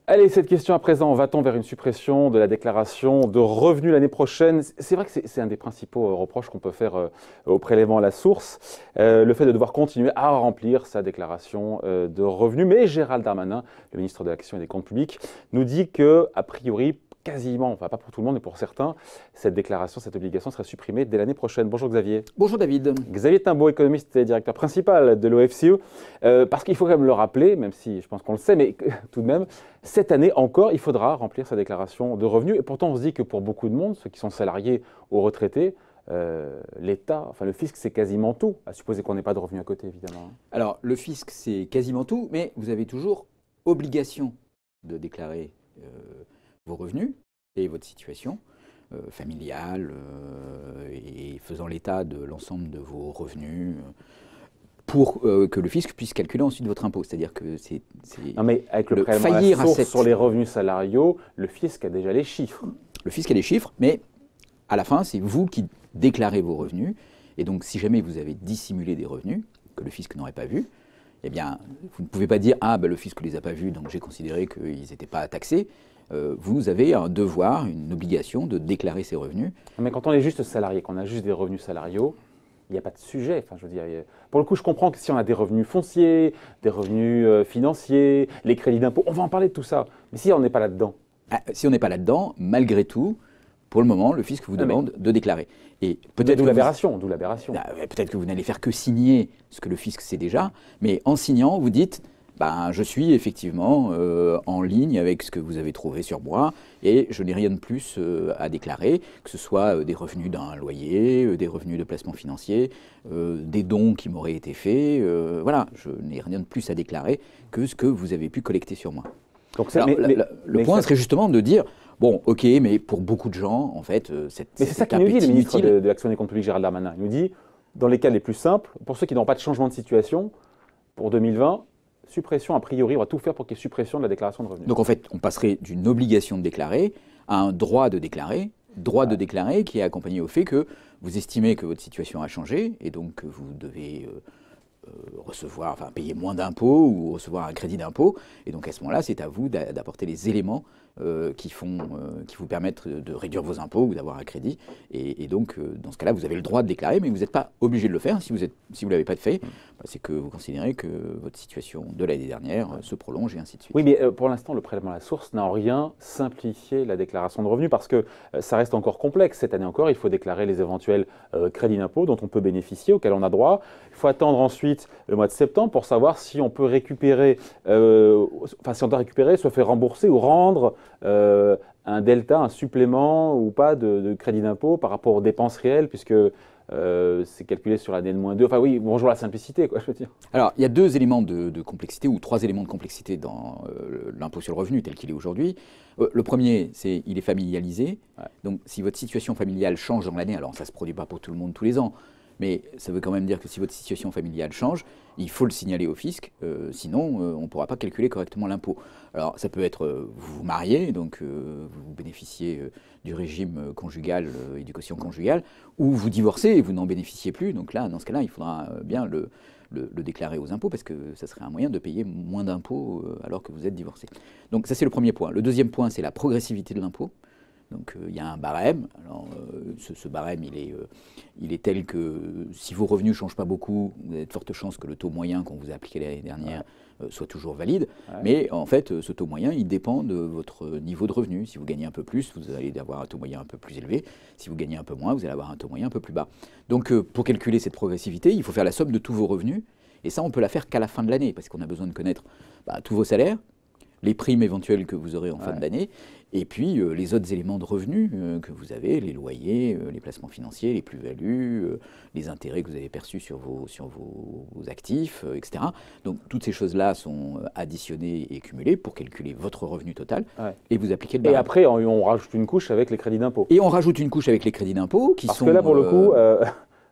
Allez, cette question à présent, va-t-on vers une suppression de la déclaration de revenus l'année prochaine? C'est vrai que c'est un des principaux reproches qu'on peut faire au prélèvement à la source, le fait de devoir continuer à remplir sa déclaration de revenus. Mais Gérald Darmanin, le ministre de l'Action et des Comptes Publics, nous dit que, a priori, quasiment, enfin pas pour tout le monde, mais pour certains, cette déclaration, cette obligation serait supprimée dès l'année prochaine. Bonjour Xavier. Bonjour David. Xavier Timbaud, économiste et directeur principal de l'OFCE. Parce qu'il faut quand même le rappeler, même si je pense qu'on le sait, mais tout de même, cette année encore, il faudra remplir sa déclaration de revenus. Et pourtant, on se dit que pour beaucoup de monde, ceux qui sont salariés ou retraités, l'État, enfin le fisc, c'est quasiment tout, à supposer qu'on n'ait pas de revenus à côté, évidemment. Alors, le fisc, c'est quasiment tout, mais vous avez toujours obligation de déclarer vos revenus et votre situation familiale et faisant l'état de l'ensemble de vos revenus pour que le fisc puisse calculer ensuite votre impôt. C'est-à-dire que c'est non, mais avec le prélèvement à la source sur les revenus salariaux, le fisc a déjà les chiffres. Le fisc a les chiffres, mais à la fin, c'est vous qui déclarez vos revenus. Et donc, si jamais vous avez dissimulé des revenus que le fisc n'aurait pas vus, eh bien, vous ne pouvez pas dire « Ah, ben, le fisc ne les a pas vus, donc j'ai considéré qu'ils n'étaient pas taxés ». Vous avez un devoir, une obligation de déclarer ces revenus. Mais quand on est juste salarié, qu'on a juste des revenus salariaux, il n'y a pas de sujet. Enfin, je veux dire, pour le coup, je comprends que si on a des revenus fonciers, des revenus financiers, les crédits d'impôt, on va en parler de tout ça. Mais si on n'est pas là-dedans. Si on n'est pas là-dedans, malgré tout, pour le moment, le fisc vous demande de déclarer. Et peut-être d'où l'aberration, peut-être que vous n'allez faire que signer ce que le fisc sait déjà, mais en signant, vous dites ben, je suis effectivement en ligne avec ce que vous avez trouvé sur moi et je n'ai rien de plus à déclarer, que ce soit des revenus d'un loyer, des revenus de placement financier, des dons qui m'auraient été faits. Voilà, je n'ai rien de plus à déclarer que ce que vous avez pu collecter sur moi. Donc, alors, le point serait justement de dire, bon, ok, mais pour beaucoup de gens, en fait, cette mais c'est ça qu'il nous dit, le ministre de l'Action et des Comptes Publics, Gérald Darmanin. Il nous dit, dans les cas les plus simples, pour ceux qui n'ont pas de changement de situation, pour 2020, suppression, a priori, on va tout faire pour qu'il y ait suppression de la déclaration de revenus. Donc en fait, on passerait d'une obligation de déclarer à un droit de déclarer, de déclarer qui est accompagné au fait que vous estimez que votre situation a changé et donc que vous devez recevoir, enfin payer moins d'impôts ou recevoir un crédit d'impôt. Et donc à ce moment-là, c'est à vous d'apporter les éléments qui vous permettent de réduire vos impôts ou d'avoir un crédit. Et donc, dans ce cas-là, vous avez le droit de déclarer, mais vous n'êtes pas obligé de le faire. Si vous ne l'avez pas fait, c'est que vous considérez que votre situation de l'année dernière se prolonge et ainsi de suite. Oui, mais pour l'instant, le prélèvement à la source n'a en rien simplifié la déclaration de revenus parce que ça reste encore complexe. Cette année encore, il faut déclarer les éventuels crédits d'impôt dont on peut bénéficier, auxquels on a droit. Il faut attendre ensuite le mois de septembre pour savoir si on peut récupérer, si on doit récupérer, soit fait rembourser ou rendre un delta, un supplément ou pas de crédit d'impôt par rapport aux dépenses réelles, puisque c'est calculé sur l'année de -2. Enfin oui, bonjour la simplicité, quoi, je veux dire. Alors, il y a deux éléments de complexité, ou trois éléments de complexité dans l'impôt sur le revenu tel qu'il est aujourd'hui. Le premier, c'est il est familialisé. Ouais. Donc, si votre situation familiale change dans l'année, alors ça ne se produit pas pour tout le monde tous les ans, mais ça veut quand même dire que si votre situation familiale change, il faut le signaler au fisc, sinon on ne pourra pas calculer correctement l'impôt. Alors ça peut être vous vous mariez, donc vous bénéficiez du régime conjugal et du quotient conjugal, ou vous divorcez et vous n'en bénéficiez plus. Donc là, dans ce cas-là, il faudra bien le déclarer aux impôts parce que ça serait un moyen de payer moins d'impôts alors que vous êtes divorcé. Donc ça c'est le premier point. Le deuxième point, c'est la progressivité de l'impôt. Donc il y a un barème. Alors, ce barème, il est tel que si vos revenus ne changent pas beaucoup, vous avez de fortes chances que le taux moyen qu'on vous a appliqué l'année dernière soit toujours valide. Ouais. Mais en fait, ce taux moyen, il dépend de votre niveau de revenu. Si vous gagnez un peu plus, vous allez avoir un taux moyen un peu plus élevé. Si vous gagnez un peu moins, vous allez avoir un taux moyen un peu plus bas. Donc pour calculer cette progressivité, il faut faire la somme de tous vos revenus. Et ça, on ne peut la faire qu'à la fin de l'année, parce qu'on a besoin de connaître tous vos salaires, les primes éventuelles que vous aurez en fin d'année, et puis les autres éléments de revenus que vous avez, les loyers, les placements financiers, les plus-values, les intérêts que vous avez perçus sur vos actifs, etc. Donc toutes ces choses-là sont additionnées et cumulées pour calculer votre revenu total, et vous appliquez le barème. Et après, on rajoute une couche avec les crédits d'impôt. Et on rajoute une couche avec les crédits d'impôt qui Parce sont... que là, pour le coup...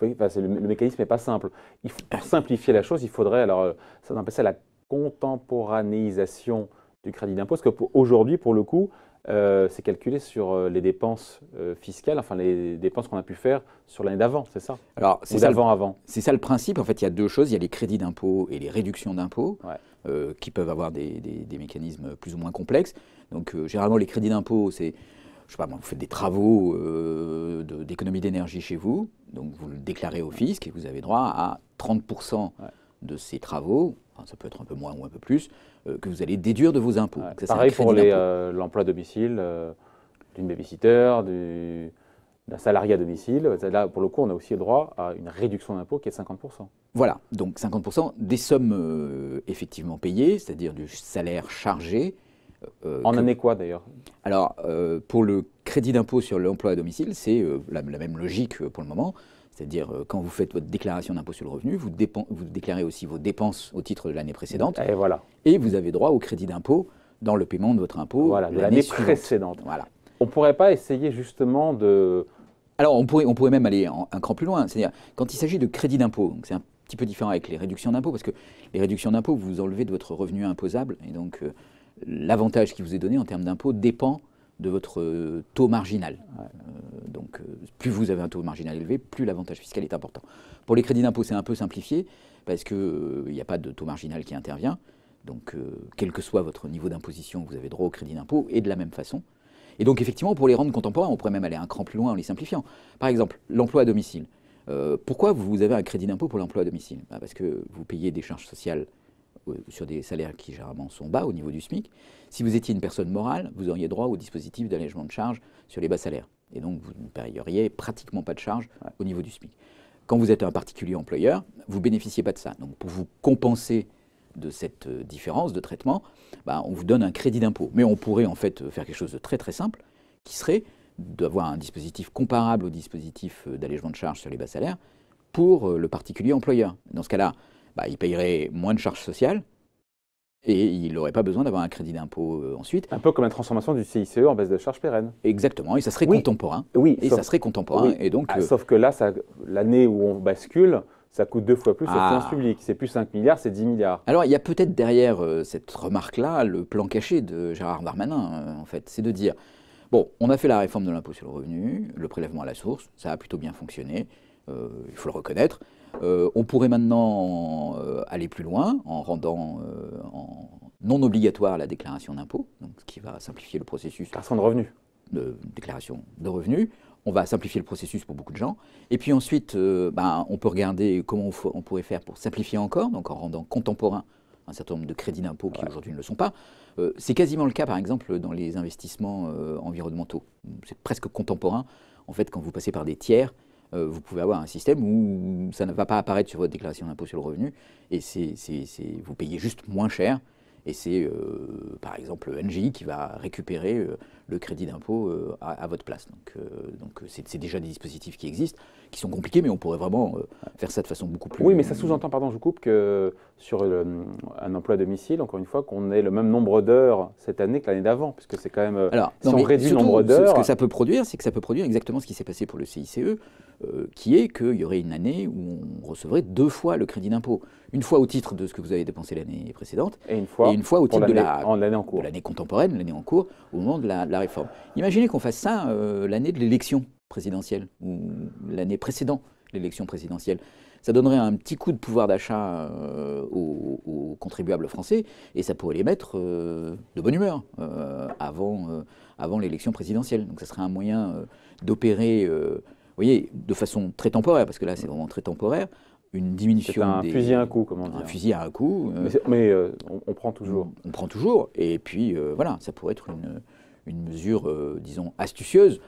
le mécanisme n'est pas simple. Pour simplifier la chose, il faudrait, alors ça on appelle ça la contemporanéisation du crédit d'impôt, parce qu'aujourd'hui, pour le coup, c'est calculé sur les dépenses fiscales, enfin les dépenses qu'on a pu faire sur l'année d'avant, c'est ça? Alors, Ou d'avant-avant? c'est ça le principe. En fait, il y a deux choses. Il y a les crédits d'impôt et les réductions d'impôt, Ouais. qui peuvent avoir des mécanismes plus ou moins complexes. Donc, généralement, les crédits d'impôt, c'est, je sais pas, moi, vous faites des travaux d'économie d'énergie chez vous, donc vous le déclarez au fisc et vous avez droit à 30% de ces travaux, enfin, ça peut être un peu moins ou un peu plus, que vous allez déduire de vos impôts. Ouais. Donc ça, Pareil c'est un pour crédit d'impôt. l'emploi à domicile, d'une babysitter, d'un salarié à domicile. Là, pour le coup, on a aussi le droit à une réduction d'impôt qui est de 50%. Voilà, donc 50% des sommes effectivement payées, c'est-à-dire du salaire chargé. En année quoi d'ailleurs? Alors, pour le crédit d'impôt sur l'emploi à domicile, c'est la même logique pour le moment. C'est-à-dire, quand vous faites votre déclaration d'impôt sur le revenu, vous déclarez aussi vos dépenses au titre de l'année précédente. Et voilà. Et vous avez droit au crédit d'impôt dans le paiement de votre impôt Voilà, de l'année précédente. Voilà. On ne pourrait pas essayer justement de... Alors, on pourrait même aller un cran plus loin. C'est-à-dire, quand il s'agit de crédit d'impôt, donc c'est un petit peu différent avec les réductions d'impôt, parce que les réductions d'impôt, vous enlevez de votre revenu imposable, et donc l'avantage qui vous est donné en termes d'impôt dépend de votre taux marginal. Ouais. Donc, plus vous avez un taux marginal élevé, plus l'avantage fiscal est important. Pour les crédits d'impôt, c'est un peu simplifié, parce qu'il n'y a pas de taux marginal qui intervient. Donc, quel que soit votre niveau d'imposition, vous avez droit au crédit d'impôt, et de la même façon. Et donc, effectivement, pour les rendre contemporains, on pourrait même aller un cran plus loin en les simplifiant. Par exemple, l'emploi à domicile. Pourquoi vous avez un crédit d'impôt pour l'emploi à domicile? Parce que vous payez des charges sociales sur des salaires qui généralement sont bas au niveau du SMIC. Si vous étiez une personne morale, vous auriez droit au dispositif d'allègement de charges sur les bas salaires. Et donc, vous ne paieriez pratiquement pas de charges au niveau du SMIC. Quand vous êtes un particulier employeur, vous ne bénéficiez pas de ça. Donc, pour vous compenser de cette différence de traitement, on vous donne un crédit d'impôt. Mais on pourrait en fait faire quelque chose de très très simple, qui serait d'avoir un dispositif comparable au dispositif d'allègement de charges sur les bas salaires pour le particulier employeur. Dans ce cas-là, il payerait moins de charges sociales et il n'aurait pas besoin d'avoir un crédit d'impôt ensuite. Un peu comme la transformation du CICE en baisse de charges pérennes. Exactement, et ça serait Oui. contemporain. Oui, et sauf, ça serait contemporain. oui. Et donc, sauf que là, l'année où on bascule, ça coûte 2 fois plus aux Ah. finances publiques. C'est plus 5 milliards, c'est 10 milliards. Alors, il y a peut-être derrière cette remarque-là le plan caché de Gérard Darmanin, en fait. C'est de dire, bon, on a fait la réforme de l'impôt sur le revenu, le prélèvement à la source, ça a plutôt bien fonctionné, il faut le reconnaître. On pourrait maintenant aller plus loin en rendant non obligatoire la déclaration d'impôt, donc ce qui va simplifier le processus Déclaration de revenus. de déclaration de revenus. On va simplifier le processus pour beaucoup de gens. Et puis ensuite, on peut regarder comment on pourrait faire pour simplifier encore, donc en rendant contemporain un certain nombre de crédits d'impôt qui aujourd'hui ne le sont pas. C'est quasiment le cas, par exemple, dans les investissements environnementaux. C'est presque contemporain. En fait, quand vous passez par des tiers, vous pouvez avoir un système où ça ne va pas apparaître sur votre déclaration d'impôt sur le revenu et vous payez juste moins cher. Et c'est, par exemple, Engie qui va récupérer le crédit d'impôt à votre place. Donc c'est déjà des dispositifs qui existent, qui sont compliqués, mais on pourrait vraiment faire ça de façon beaucoup plus... Oui, mais ça sous-entend, pardon, je coupe, que sur un emploi à domicile, encore une fois, qu'on ait le même nombre d'heures cette année que l'année d'avant, puisque c'est quand même... Alors, si on réduit le nombre d'heures... Ce que ça peut produire, c'est que ça peut produire exactement ce qui s'est passé pour le CICE, qui est qu'il y aurait une année où on recevrait 2 fois le crédit d'impôt. Une fois au titre de ce que vous avez dépensé l'année précédente, et une fois au titre de l'année en cours. l'année contemporaine, l'année en cours, au moment de la réforme. Imaginez qu'on fasse ça l'année de l'élection présidentielle, ou l'année précédant l'élection présidentielle. Ça donnerait un petit coup de pouvoir d'achat aux contribuables français, et ça pourrait les mettre de bonne humeur avant l'élection présidentielle. Donc ça serait un moyen d'opérer, vous voyez, de façon très temporaire, parce que là c'est vraiment très temporaire, une diminution C'est un fusil à un coup, comment dire. Un fusil à un coup. Mais on prend toujours. On prend toujours, et puis voilà, ça pourrait être une mesure, disons, astucieuse,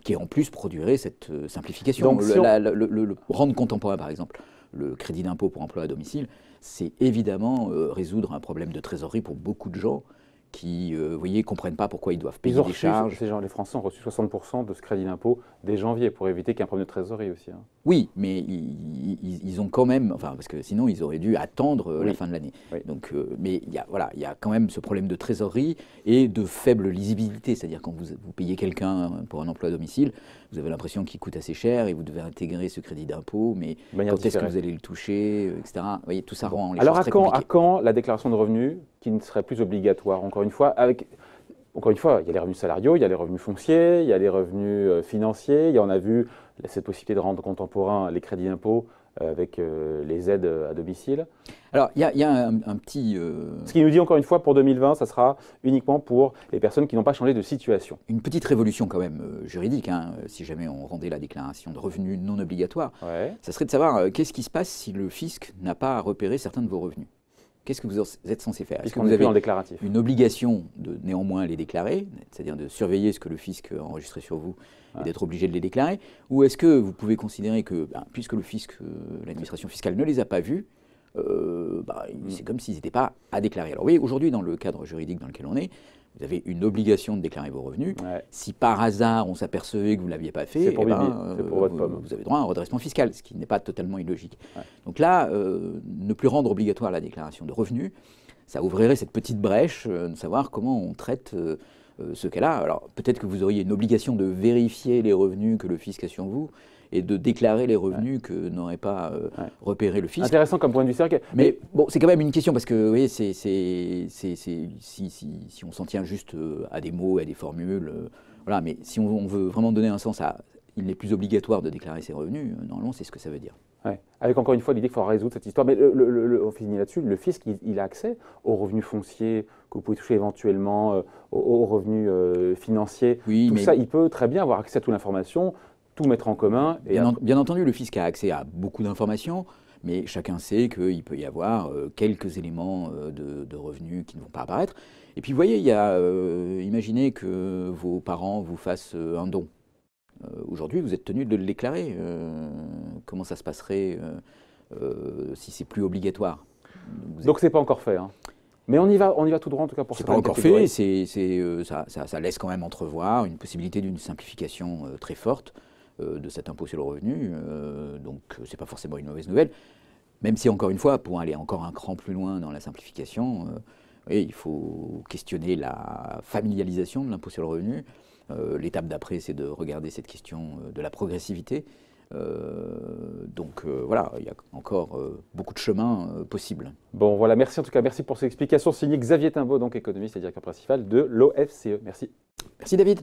qui en plus produirait cette simplification. Donc, le rendre contemporain, par exemple, le crédit d'impôt pour emploi à domicile, c'est évidemment résoudre un problème de trésorerie pour beaucoup de gens qui, vous voyez, ne comprennent pas pourquoi ils doivent payer des charges. Ces gens, les Français ont reçu 60% de ce crédit d'impôt dès janvier pour éviter qu'il y ait un problème de trésorerie aussi. Hein. Oui, mais ils ont quand même, enfin, parce que sinon ils auraient dû attendre la fin de l'année. Oui. Donc, mais il y a quand même ce problème de trésorerie et de faible lisibilité, c'est-à-dire quand vous payez quelqu'un pour un emploi à domicile, vous avez l'impression qu'il coûte assez cher et vous devez intégrer ce crédit d'impôt, mais quand est-ce que vous allez le toucher, etc. Vous voyez, tout ça rend les choses très compliquées. Alors à quand la déclaration de revenus qui ne serait plus obligatoire, encore une fois, avec encore une fois, il y a les revenus salariaux, il y a les revenus fonciers, il y a les revenus financiers, il y en a vu cette possibilité de rendre contemporain les crédits d'impôt avec les aides à domicile. Alors, il y a un petit... Ce qui nous dit encore une fois, pour 2020, ça sera uniquement pour les personnes qui n'ont pas changé de situation. Une petite révolution quand même juridique, hein, si jamais on rendait la déclaration de revenus non obligatoire. Ouais. Ça serait de savoir qu'est-ce qui se passe si le fisc n'a pas repéré certains de vos revenus. Qu'est-ce que vous êtes censé faire? Est-ce que vous avez en déclaratif. une obligation de néanmoins les déclarer, c'est-à-dire de surveiller ce que le fisc a enregistré sur vous et d'être obligé de les déclarer? Ou est-ce que vous pouvez considérer que, puisque le fisc, l'administration fiscale ne les a pas vus, c'est comme s'ils n'étaient pas à déclarer. Alors oui, aujourd'hui, dans le cadre juridique dans lequel on est, vous avez une obligation de déclarer vos revenus. Ouais. Si par hasard on s'apercevait que vous ne l'aviez pas fait, c'est pour votre pomme. Vous avez droit à un redressement fiscal, ce qui n'est pas totalement illogique. Ouais. Donc là, ne plus rendre obligatoire la déclaration de revenus, ça ouvrirait cette petite brèche de savoir comment on traite ce cas-là. Alors peut-être que vous auriez une obligation de vérifier les revenus que le fisc a sur vous et de déclarer les revenus que n'aurait pas repéré le fisc. Intéressant comme point de vue, c'est vrai que... Mais bon, c'est quand même une question parce que, vous voyez, si on s'en tient juste à des mots, à des formules, voilà, mais si on veut vraiment donner un sens à il n'est plus obligatoire de déclarer ses revenus, normalement, c'est ce que ça veut dire. Ouais. Avec encore une fois l'idée qu'il faudra résoudre cette histoire. Mais on finit là-dessus, le fisc, il a accès aux revenus fonciers que vous pouvez toucher éventuellement, aux revenus financiers. Oui, tout ça, il peut très bien avoir accès à toute l'information, tout mettre en commun. Et bien entendu, le fisc a accès à beaucoup d'informations, mais chacun sait qu'il peut y avoir quelques éléments de revenus qui ne vont pas apparaître. Et puis, vous voyez, imaginez que vos parents vous fassent un don. Aujourd'hui, vous êtes tenu de le déclarer. Comment ça se passerait si c'est plus obligatoire? Donc, c'est pas encore fait, hein. Mais on y va tout droit en tout cas pour ça. C'est pas encore fait, ça laisse quand même entrevoir une possibilité d'une simplification très forte de cet impôt sur le revenu, donc c'est pas forcément une mauvaise nouvelle, même si encore une fois, pour aller encore un cran plus loin dans la simplification, il faut questionner la familialisation de l'impôt sur le revenu. L'étape d'après, c'est de regarder cette question de la progressivité. Voilà, il y a encore beaucoup de chemin possible. Bon, voilà, merci en tout cas, merci pour ces explications. Signé Xavier Timbaud, donc économiste et directeur principal de l'OFCE. Merci. Merci David.